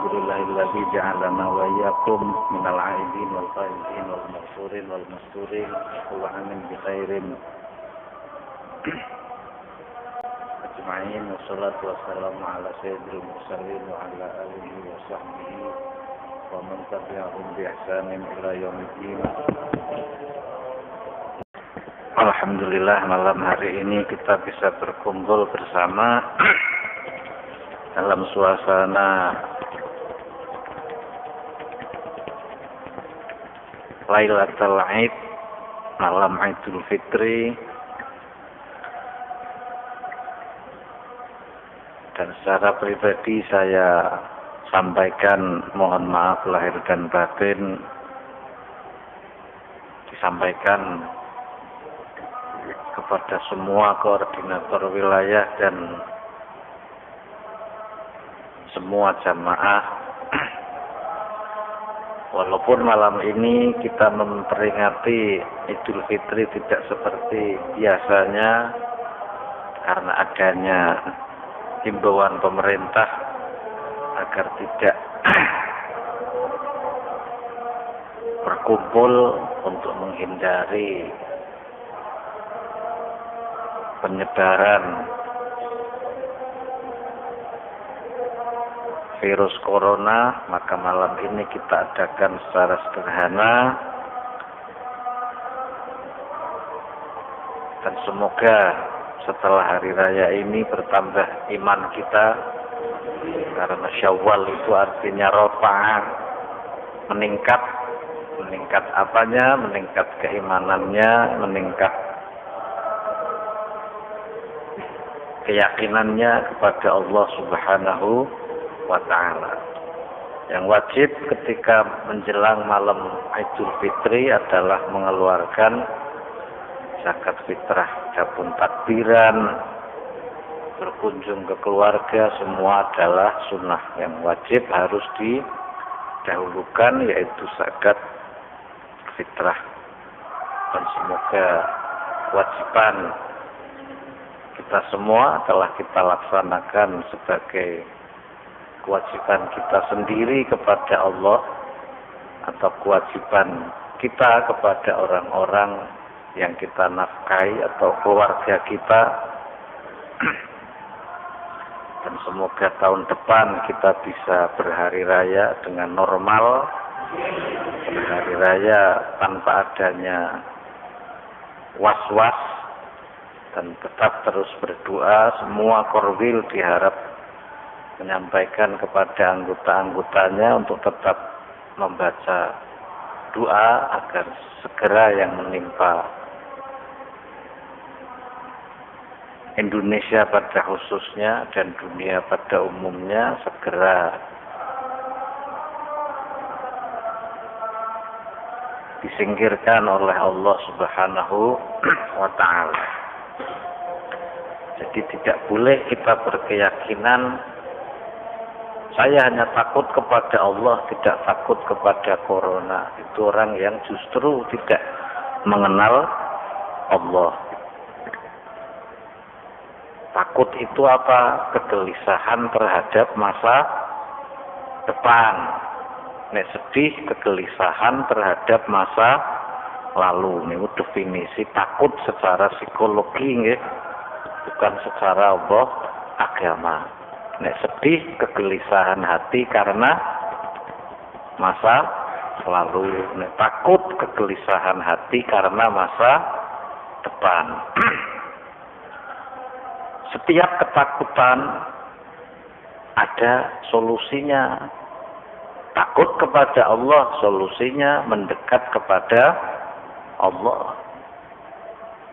Alhamdulillahilladzi ja'alana wa iyyakum minal 'aidin wal faizin wal maghfurin wal masturin kullu amin bi khairin ajma'in. Wassalatu wassalamu ala sayyidil mursalin wa ala alihi wa sahbihi wa man tabi'ahum bi ihsanin ila yaumiddin. Alhamdulillah, malam hari ini kita bisa berkumpul bersama dalam suasana Lailatul Aid, malam Idul Fitri, dan secara pribadi saya sampaikan mohon maaf lahir dan batin, disampaikan kepada semua koordinator wilayah dan semua jamaah. Walaupun malam ini kita memperingati Idul Fitri tidak seperti biasanya karena adanya himbauan pemerintah agar tidak berkumpul untuk menghindari penyebaran virus corona, maka malam ini kita adakan secara sederhana, dan semoga setelah hari raya ini bertambah iman kita, karena Syawal itu artinya rofa'ah, meningkat apanya? Meningkat keimanannya, meningkat keyakinannya kepada Allah Subhanahu wa ta'ala. Yang wajib ketika menjelang malam Idul Fitri adalah mengeluarkan zakat fitrah, adapun takbiran, berkunjung ke keluarga, semua adalah sunnah. Yang wajib harus didahulukan yaitu zakat fitrah, dan semoga kewajiban kita semua telah kita laksanakan sebagai kewajiban kita sendiri kepada Allah atau kewajiban kita kepada orang-orang yang kita nafkahi atau keluarga kita. Dan semoga tahun depan kita bisa berhari raya dengan normal, berhari raya tanpa adanya was-was, dan tetap terus berdoa. Semua korwil diharap menyampaikan kepada anggota-anggotanya untuk tetap membaca doa agar segera yang menimpa Indonesia pada khususnya dan dunia pada umumnya segera disingkirkan oleh Allah Subhanahu wa ta'ala. Jadi tidak boleh kita berkeyakinan saya hanya takut kepada Allah, tidak takut kepada corona. Itu orang yang justru tidak mengenal Allah. Takut itu apa? Kegelisahan terhadap masa depan. Nek sedih, kegelisahan terhadap masa lalu. Ini definisi takut secara psikologi, nggih, bukan secara agama. Nek sedih, kegelisahan hati karena masa lalu. Nek takut, kegelisahan hati karena masa depan. Setiap ketakutan ada solusinya. Takut kepada Allah, solusinya mendekat kepada Allah.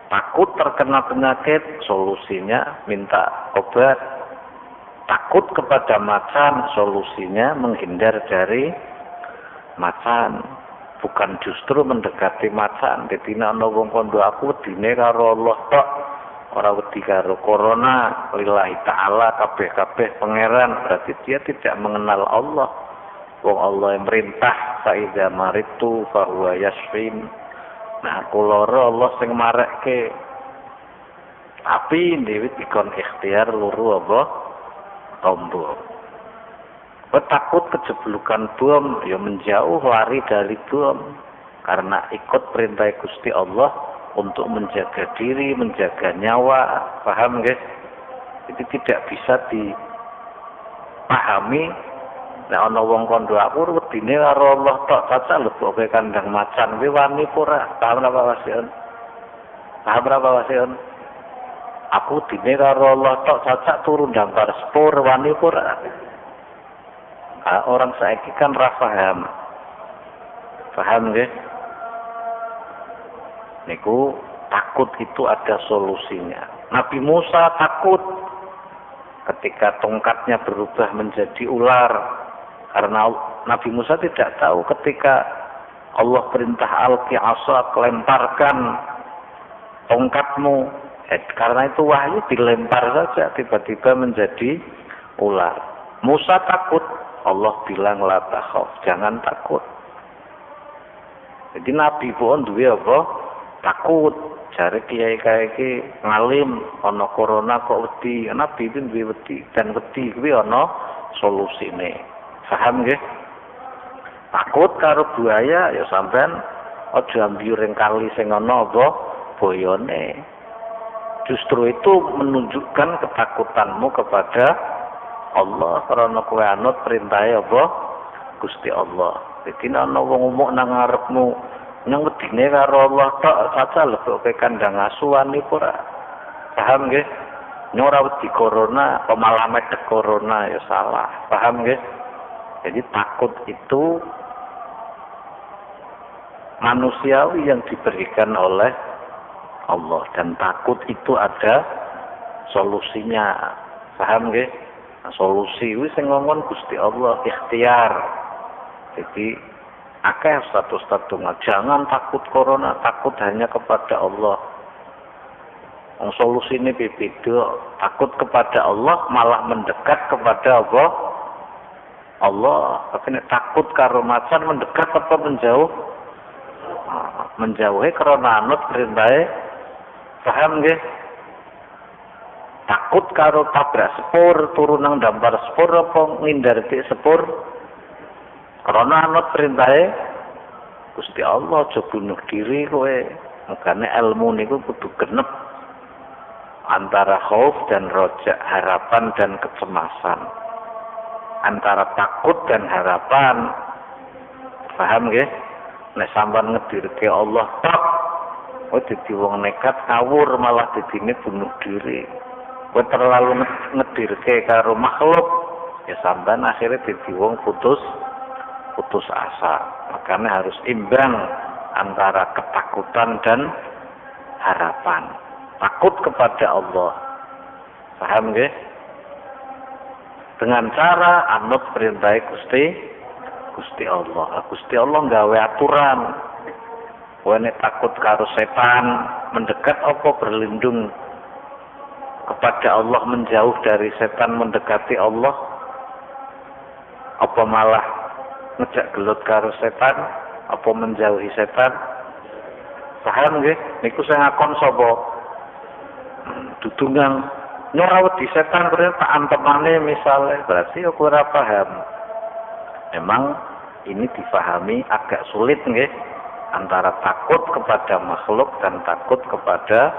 Takut terkena penyakit, solusinya minta obat. Takut kepada macan, solusinya menghindar dari macan, bukan justru mendekati macan. Jadi nek ana wong kondo aku wedine karo Allah tok, ora wedi karo corona, lillahi ta'ala kabeh-kabeh pangeran, berarti dia tidak mengenal Allah. Wong Allah yang merintah, faidza maritu fa huwa yashfin. Nah, aku lara Allah sing marekke. Tapi dhewe dikon ikhtiar luru apa? Tombol. Takut kejeblukan bom, ya menjauh lari dari bom. Karena ikut perintah Gusti Allah untuk menjaga diri, menjaga nyawa. Paham guys? Itu tidak bisa dipahami. Nah, ana wong kondo aku wedine karo Allah tok caca leboke kandang macan kuwi wani ora. Paham apa wasion? Paham apa wasion? Aku dine karo Allah tok caca turu dampar sepur wani ora. Orang saiki kan ra paham. Paham nggih? Niku takut itu ada solusinya. Nabi Musa takut ketika tongkatnya berubah menjadi ular. Karena Nabi Musa tidak tahu ketika Allah perintah alqi asak, lemparkan tongkatmu. Karena itu wahyu dilempar saja tiba-tiba menjadi ular. Musa takut. Allah bilang la takhaf, jangan takut. Jadi Nabi pun duwe apa? Takut. Jare kiai-kiai iki ngalim ana corona kok wedi. Nabi pun duwe wedi dan wedi kuwi ana solusine. Paham nggih? Takut karo buaya ya sampean aja ambyur ring kali sing ana apa boyone. Justru itu menunjukkan ketakutanmu kepada Allah karena kowe anut perintahe apa Gusti Allah. Dadi ana wong ngomong nang ngarepmu nang wedine karo Allah tok caca leboke kandang asuhan iku ora. Paham nggih? Ora wedi corona, malah medhek corona ya salah. Paham nggih? Jadi takut itu manusiawi yang diberikan oleh Allah dan takut itu ada solusinya. Paham nggih? Solusi wis sing ngomong Gusti Allah ikhtiar. Jadi akeh status-status jangan takut corona, takut hanya kepada Allah. Solusi ini beda, takut kepada Allah malah mendekat kepada Allah. Tapi takut karo macan mendekat atau menjauh? Menjauhi karena anut perintahe. Paham nggih? Takut karo tabrak sepur, turun nang dampar sepur apa ngindar di sepur. Karena anut perintahe Gusti Allah aja bunuh diri kowe. Makane ilmu niku kudu genep antara khauf dan roja, harapan dan kecemasan. Antara takut dan harapan. Paham nggih? Nek sampean ngedirke Allah tok, kowe dadi wong nekat ngawur malah dadine bunuh diri. Kowe terlalu ngedirke karo makhluk ya sampean akhirnya dadi wong putus asa. Makanya harus imbang antara ketakutan dan harapan. Takut kepada Allah. Paham nggih? Dengan cara anut perintah Gusti Allah. Gusti Allah nggawe aturan. Kowe nek takut karo setan, mendekat apa berlindung kepada Allah, menjauh dari setan mendekati Allah, apa malah ngejak gelut karo setan, apa menjauhi setan? Paham nggih? Niku sing ngakon sapa? Dudungan nyora wedi setan berarti tak antemane misalnya, berarti aku ora paham. Memang ini difahami agak sulit nggih antara takut kepada makhluk dan takut kepada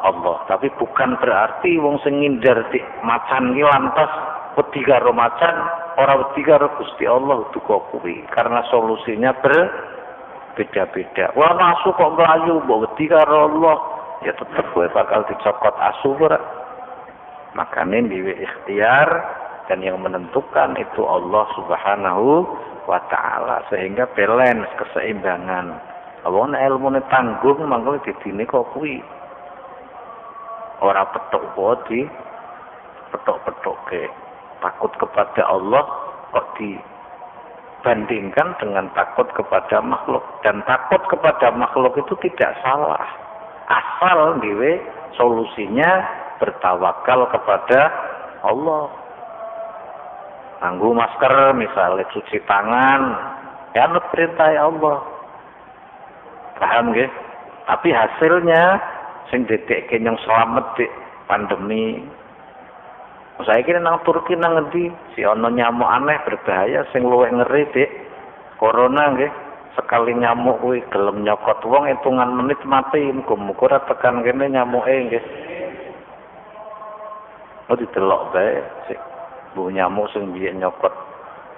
Allah. Tapi bukan berarti wong sing ngindar di macan iki lantas wedi karo macan, ora wedi karo Gusti Allah duka kuwi. Karena solusinya berbeda-beda. Wah, asu kok mlayu mbok wedi karo Allah, ya tetep kowe bakal dicokot asu ora. Makane dhewe ikhtiar dan yang menentukan itu Allah Subhanahu wa taala, sehingga balance, keseimbangan. Awon ilmune tanggung mangko didine kok kuwi. Ora petuk bodi, petuk-petuke. Takut kepada Allah kok dibandingkan dengan takut kepada makhluk. Dan takut kepada makhluk itu tidak salah. Asal dhewe solusinya bertawakal kepada Allah. Nganggo masker misalnya, cuci tangan, ya anut perintah Allah. Paham nggih? Tapi hasilnya sing dedekke yang selamat di pandemi Saiki nang Turki nang ngendi si ana nyamuk aneh berbahaya sing luwih ngeri Dik. Corona nggih. Sekali nyamuk kuwi gelem nyokot wong hitungan menit mati, muga-muga ora tekan kene nyamuke nggih. Oh didelok bae sik. Bu nyamuk sing biyen nyokot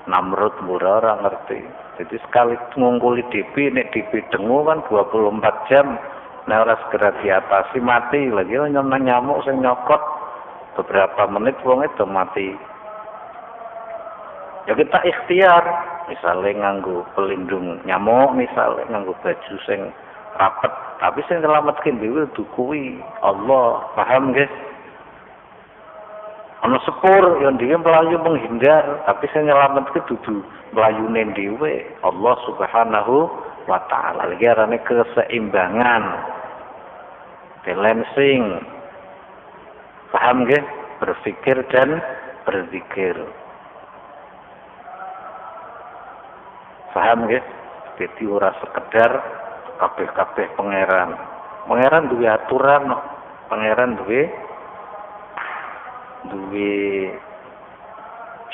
Namrud murah ora ngerti. Jadi sekali ngungkuli DP nek DP dengu kan 24 jam nek ora segera diatasi mati lagi nyamuk sing nyokot beberapa menit wong itu mati. Ya kita ikhtiar, misalnya nganggo pelindung nyamuk, misalnya nganggo baju sing rapet, tapi sing nyelametke dhewe kuwi Allah, paham nggih? Ana sepur yang dhewe mlayu menghindar, tapi sing nyelametke dudu mlayune dhewe, Allah Subhanahu wa taala. Iki arane keseimbangan. Balancing. Paham nggih? Berpikir dan berzikir. Paham nggih? Jadi ora sekedar kabeh-kabeh pangeran. Pangeran duwe aturan, pangeran duwe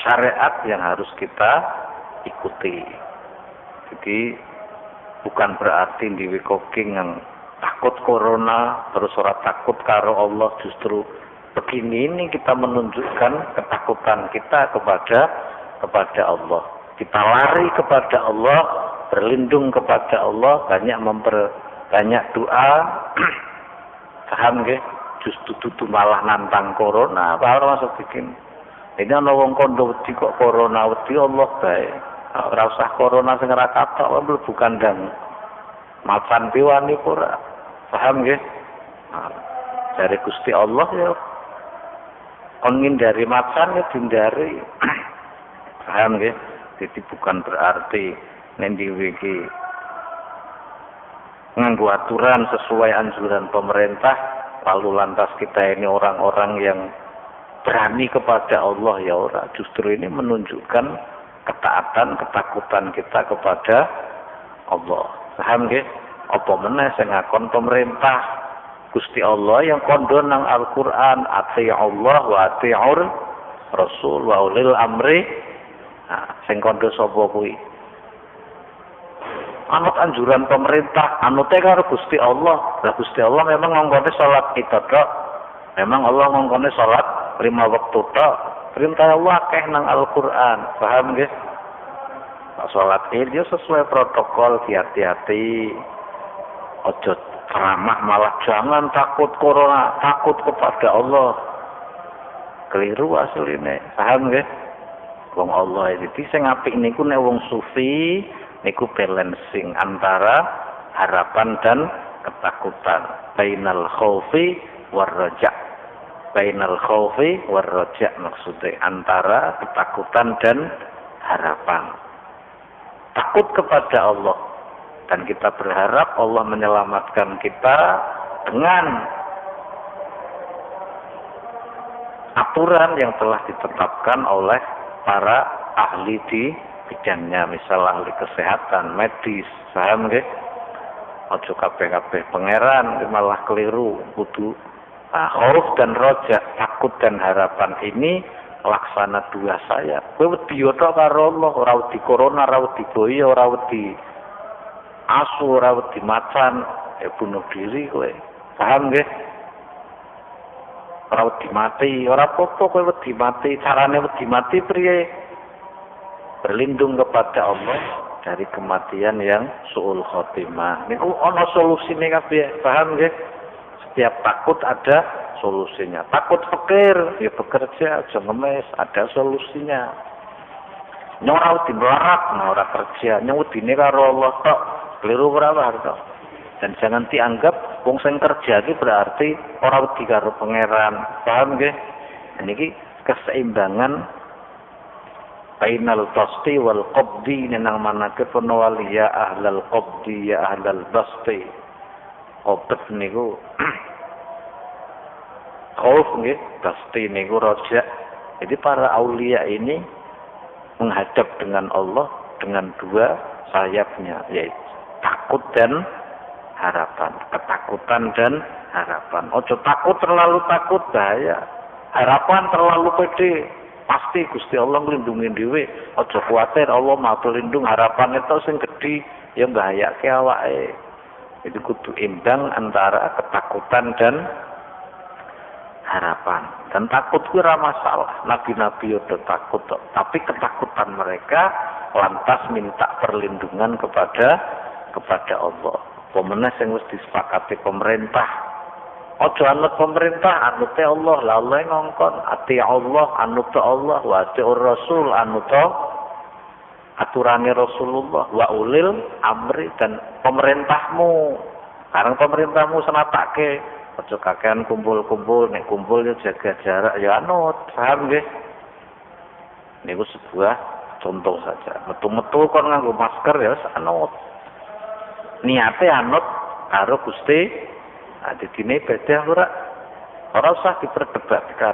syariat yang harus kita ikuti. Jadi bukan berarti duwe koking yang takut corona terus ora takut karo Allah, justru begini ini kita menunjukkan ketakutan kita kepada Allah. Kita lari kepada Allah, berlindung kepada Allah, banyak doa. Paham nggih? Justru tutu malah nantang corona, apa maksud bikin. Ini ana wong kondo wedi kok corona wedi Allah bae. Ora usah corona sing ora katok mlebu kandang. Macan piwani ora. Paham nggih? Dari Gusti Allah ya ngindari macan ya dihindari. Paham nggih? Jadi bukan berarti nendi wiki nganggo aturan sesuai anjuran pemerintah, lalu lantas kita ini orang-orang yang berani kepada Allah ya ora. Justru ini menunjukkan ketaatan, ketakutan kita kepada Allah. Paham nggih? Apa meneh sing ngakon pemerintah Gusti Allah yang kondo nang Al-Qur'an, ati Allah wa ati'ur Rasul wa ulil amri. Nah, sing kondo sapa kuwi? Anut anjuran pemerintah, anute karo Gusti Allah. Lah Gusti Allah memang ngongkone salat kita tok. Memang Allah ngongkone salat 5 waktu tok. Perintah Allah akeh nang Al-Qur'an. Paham nggih? Salat Id yo sesuai protokol, hati-hati. Ojo ceramah malah jangan takut corona, takut kepada Allah. Keliru asline. Paham nggih? Wong Allah iki sing apik niku nek wong sufi niku balancing antara harapan dan ketakutan. Bainal khaufi war raja. Bainal khaufi war raja maksudnya antara ketakutan dan harapan. Takut kepada Allah dan kita berharap Allah menyelamatkan kita dengan aturan yang telah ditetapkan oleh para ahli di bidangnya, misal ahli kesehatan, medis, paham nggih? Ojo kabeh-kabeh pangeran malah keliru, kudu khauf dan roja, takut dan harapan ini laksana dua saya. Kowe wedi tok karo Allah, ora wedi corona, ora wedi boya, ora wedi asu, ora wedi macan, bunuh diri kowe. Paham nggih? Ora wedi mati, ora apa-apa kowe wedi mati, carane wedi mati priye? Berlindung kepada Allah dari kematian yang su'ul khotimah. Niku ana solusine kabeh, paham nggih? Setiap takut ada solusinya. Takut fakir, ya bekerja, aja ngemis, ada solusinya. Ora wedi melarat, ora kerja, nyudine karo Allah tok, keliru ora tok. Dan jangan dianggap wong sing kerja iki berarti ora wedi karo pangeran. Paham nggih? Niki keseimbangan bainal basti wal qabdi nang manake penawali ya ahlal qabdi ya ahlal basti. Qabd niku khauf nggih, basti niku raja. Jadi para aulia ini menghadap dengan Allah dengan dua sayapnya, yaitu takut dan harapan, ketakutan dan harapan. Ojo takut terlalu takut bahaya. harapan terlalu pede. Pasti Gusti Allah nglindungi dhewe. Aja kuwatir, Allah Maha Pelindung. Harapan itu sing gedhi ya mbahayake awake. Itu kudu imbang antara ketakutan dan harapan. Dan takut kuwi ora masalah. Nabi-nabi udah takut, tapi ketakutan mereka lantas minta perlindungan kepada Allah. Pemenang yang wis disepakati pemerintah. Ojo anut pemerintah, anute Allah. Lah Allah ngongkon, ati Allah, anut Allah, wa atiur Rasul, anut aturane Rasulullah, wa ulil amri, dan pemerintahmu. Sekarang pemerintahmu senatake, ojo kakean kumpul-kumpul, nek kumpul ya jaga jarak, ya anut, paham nggih? Niku sebuah contoh saja. Metu-metu kon nganggo masker ya anut. Niate anut karo Gusti. Ada dini beda ora usah diperdebatkan.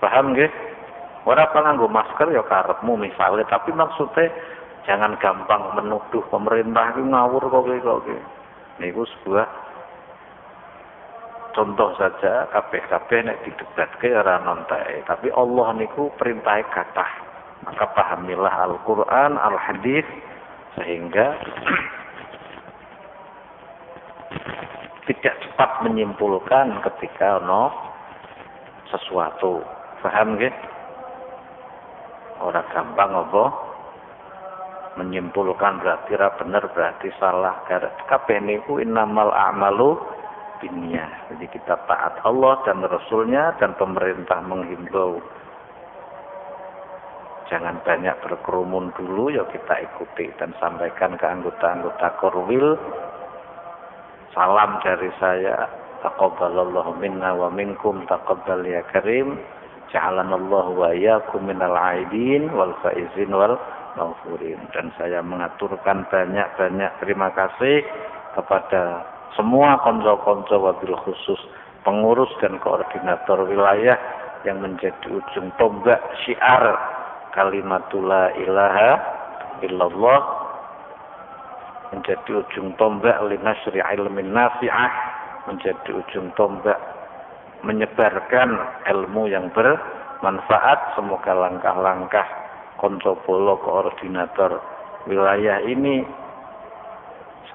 Paham nggih? Ora nganggo masker ya karepmu misalnya, tapi maksudnya jangan gampang menuduh pemerintah iki ngawur kok. Niku sebuah contoh saja, kabeh-kabeh nek didebatke ora nontek. Tapi Allah niku perintahe kathah. Maka pahamilah Al-Qur'an, Al-Hadis sehingga tidak cepat menyimpulkan ketika sesuatu. Paham nggih? Ora gampang apa menyimpulkan berarti ra bener berarti salah. Kabeh niku innamal a'malu binniyat. Jadi kita taat Allah dan Rasulnya, dan pemerintah menghimbau jangan banyak berkerumun dulu, ya kita ikuti dan sampaikan ke anggota-anggota Korwil. Salam dari saya, taqabbalallahu minna wa minkum, taqabbal ya karim, ja'alanallahu wa iyyakum minal aidin wal faizin wal maghfurin. Dan saya mengaturkan banyak-banyak terima kasih kepada semua konco-konco, wabil khusus pengurus dan koordinator wilayah yang menjadi ujung tombak syiar kalimatul la ilaha illallah, menjadi ujung tombak linasri ilmin nafi'ah, menjadi ujung tombak menyebarkan ilmu yang bermanfaat. Semoga langkah-langkah koncopolo koordinator wilayah ini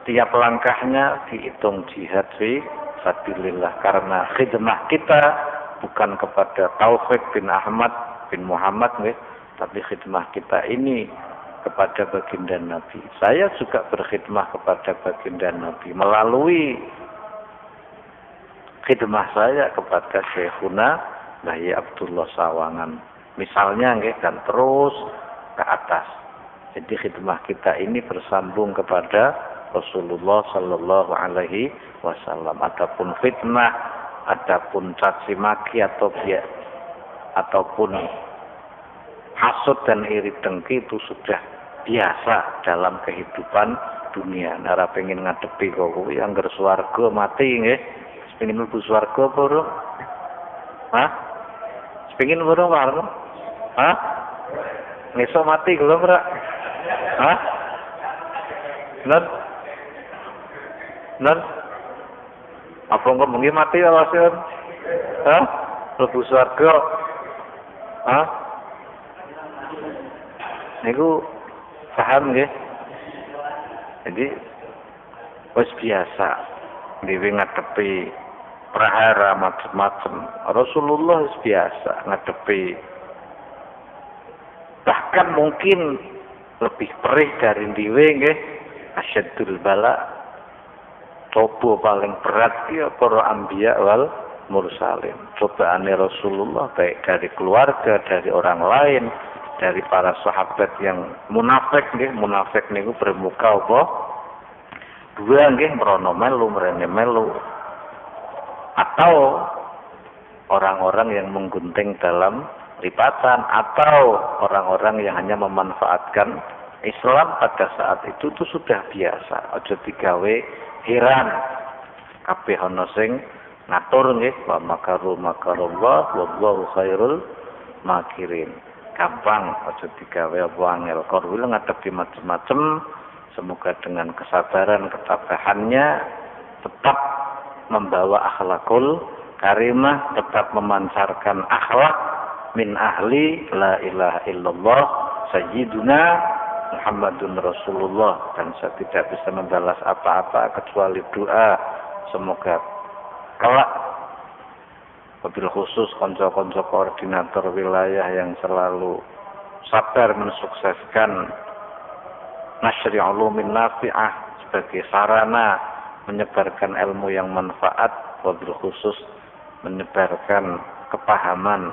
setiap langkahnya dihitung jihad fi sabilillah, karena khidmah kita bukan kepada Taufik bin Ahmad bin Muhammad nih, tapi khidmah kita ini kepada baginda Nabi. Saya juga berkhidmah kepada baginda Nabi melalui khidmah saya kepada Syekhuna Bayi Abdullah Sawangan. Misalnya nggih, dan terus ke atas. Jadi khidmah kita ini bersambung kepada Rasulullah sallallahu alaihi wasallam. Adapun fitnah, adapun caci maki ataupun hasud dan iri dengki itu sudah biasa dalam kehidupan dunia. Nara pengen ngadepi kok kuwi angger swarga mati nggih. Pengen mlebu swarga apa ora? Hah? Pengen ora warung? Hah? Ngesuk mati gelem ora? Hah? Nan? Apa engko bengi mati alasan? Hah? Mlebu swarga? Hah? Niku paham nggih? Jadi wis biasa dhewe ngadepi prahara macam-macam. Rasulullah wis biasa ngadepi, bahkan mungkin lebih perih dari dhewe nggih. Asyadul bala, coba paling berat ya para anbiya wal mursalin. Cobaane Rasulullah baik dari keluarga, dari orang lain, dari para sahabat yang munafik nggih. Munafik niku bermuka apa? Dua nggih, merono melu, mrene melu. Atau orang-orang yang menggunting dalam lipatan, atau orang-orang yang hanya memanfaatkan Islam pada saat itu sudah biasa. Aja digawe heran. Kabeh ana sing ngatur nggih, wa makaru makarullah wallahu khairul makirin. Gampang, aja digawe apa angel. Korwil ngadepi macam-macam. Semoga dengan kesabaran, ketabahannya tetap membawa akhlakul karimah, tetap memancarkan akhlak min ahli la ilaha illallah sayyiduna Muhammadun Rasulullah. Dan saya tidak bisa membalas apa-apa kecuali doa semoga kelak wabil khusus konco-konco koordinator wilayah yang selalu sabar mensukseskan Nasri Ulumin Nafi'ah sebagai sarana menyebarkan ilmu yang manfaat, wabil khusus menyebarkan kepahaman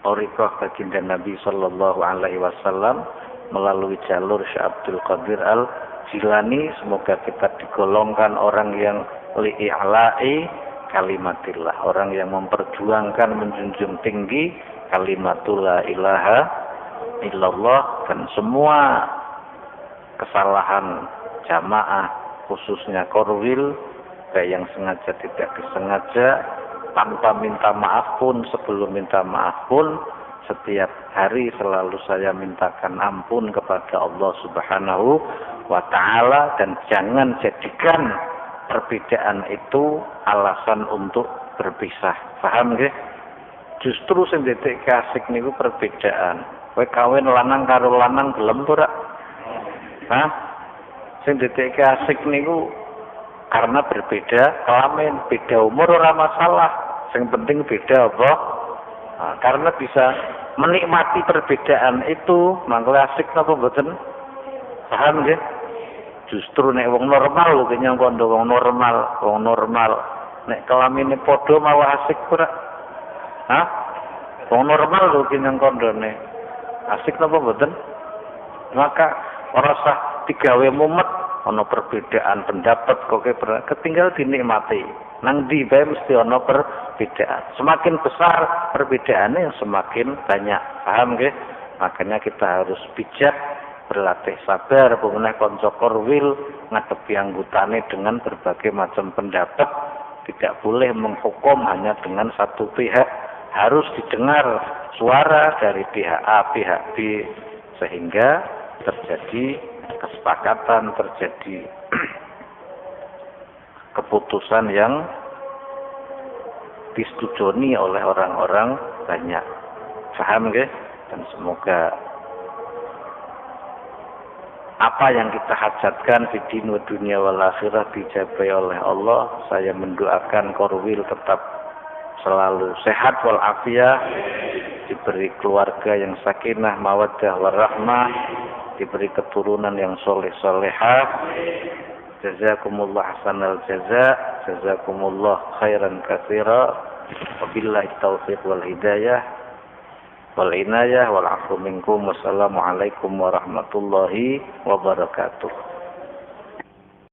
thariqah baginda Nabi sallallahu alaihi wasallam melalui jalur Syekh Abdul Qadir Al-Jilani. Semoga kita digolongkan orang yang li'i'la'i kalimatillah, orang yang memperjuangkan menjunjung tinggi kalimatul la ilaha illallah, dan semua kesalahan jamaah khususnya korwil baik yang sengaja tidak disengaja tanpa minta maaf pun, sebelum minta maaf pun, setiap hari selalu saya mintakan ampun kepada Allah Subhanahu wa ta'ala. Dan jangan jadikan perbedaan itu alasan untuk berpisah. Paham nggih? Justru sing detik kasik niku perbedaan. Kowe kawin lanang karo lanang gelem ora? Hah? Sing detik kasik niku karena berbeda kelamin, beda umur ora masalah. Yang penting beda apa? Nah, karena bisa menikmati perbedaan itu, mangko asik napa mboten? Paham nggih? Justru nek wong normal lho kenyang kondo wong normal. Nek kelamine padha malah asik ora? Hah? Wong normal lho kenyang kondone. Asik napa mboten? Maka ora usah digawe mumet ana perbedaan pendapat kok ketinggal dinikmati. Nang ndi bae mesti ana perbedaan. Semakin besar perbedaannya semakin banyak. Paham nggih? Makanya kita harus bijak, berlatih sabar, pemenah konco korwil ngadepi anggotane dengan berbagai macam pendapat. Tidak boleh menghukum hanya dengan satu pihak. Harus didengar suara dari pihak A, pihak B, sehingga terjadi kesepakatan, terjadi keputusan yang disetujui oleh orang-orang banyak. Paham nggih? Dan semoga apa yang kita hajatkan di dunia wal akhirah dijabai oleh Allah. Saya mendoakan korwil tetap selalu sehat wal afiyah, diberi keluarga yang sakinah mawaddah warahmah, diberi keturunan yang soleh-solehah. Jazakumullah hasanal jaza, jazakumullah khairan katsira. Wabillahi taufiq wal hidayah wal inayah wal afu minkum. Wassalamualaikum warahmatullahi wabarakatuh.